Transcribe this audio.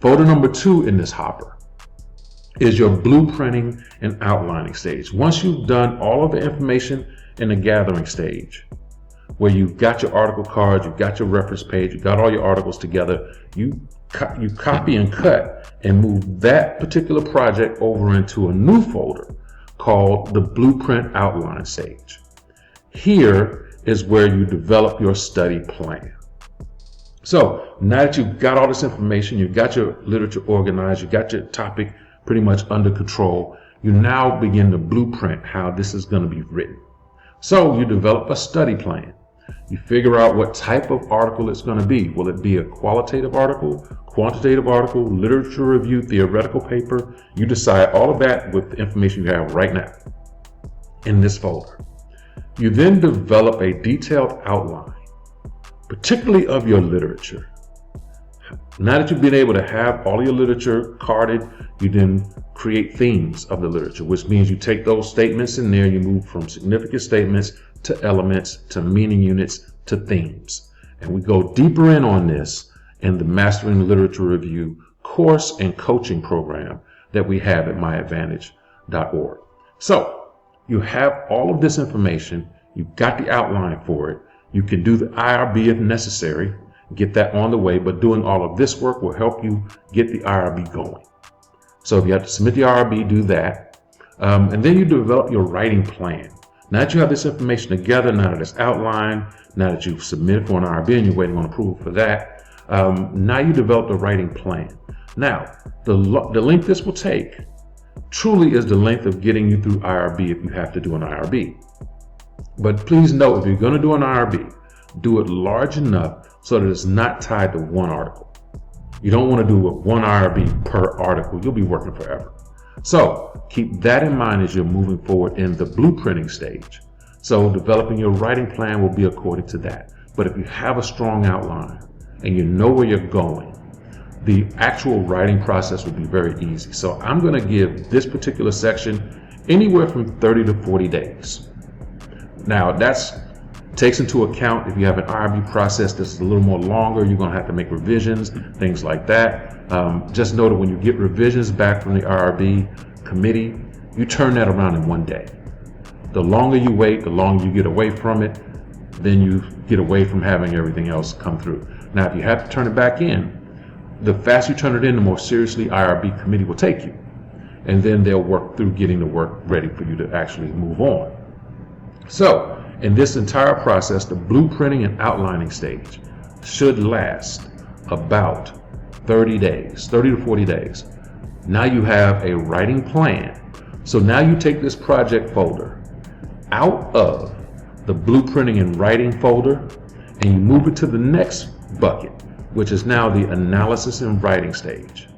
Folder number 2 in this hopper is your blueprinting and outlining stage. Once you've done all of the information in the gathering stage, where you've got your article cards, you've got your reference page, you've got all your articles together, you copy and cut and move that particular project over into a new folder called the blueprint outline stage. Here is where you develop your study plan. So now that you've got all this information, you've got your literature organized, you've got your topic pretty much under control, you now begin to blueprint how this is going to be written. So you develop a study plan. You figure out what type of article it's going to be. Will it be a qualitative article, quantitative article, literature review, theoretical paper? You decide all of that with the information you have right now in this folder. You then develop a detailed outline, particularly of your literature. Now that you've been able to have all your literature carded, you then create themes of the literature, which means you take those statements in there, you move from significant statements to elements, to meaning units, to themes. And we go deeper in on this in the Mastering Literature Review course and coaching program that we have at myadvantage.org. So you have all of this information, you've got the outline for it, you can do the IRB if necessary, get that on the way, but doing all of this work will help you get the IRB going. So if you have to submit the IRB, do that. And then you develop your writing plan. Now that you have this information together, now that it's outlined, now that you've submitted for an IRB and you're waiting on approval for that, now you develop the writing plan. Now, the length this will take truly is the length of getting you through IRB if you have to do an IRB. But please note, if you're going to do an IRB, do it large enough so that it's not tied to one article. You don't want to do one IRB per article. You'll be working forever. So keep that in mind as you're moving forward in the blueprinting stage. So developing your writing plan will be according to that. But if you have a strong outline and you know where you're going, the actual writing process will be very easy. So I'm going to give this particular section anywhere from 30 to 40 days. Now that takes into account if you have an IRB process that's a little more longer, you're going to have to make revisions, things like that. Just know that when you get revisions back from the IRB committee, you turn that around in one day. The longer you wait, the longer you get away from it, then you get away from having everything else come through. Now, if you have to turn it back in, the faster you turn it in, the more seriously IRB committee will take you. And then they'll work through getting the work ready for you to actually move on. So, in this entire process, the blueprinting and outlining stage should last about 30 to 40 days. Now you have a writing plan. So now you take this project folder out of the blueprinting and writing folder and you move it to the next bucket, which is now the analysis and writing stage.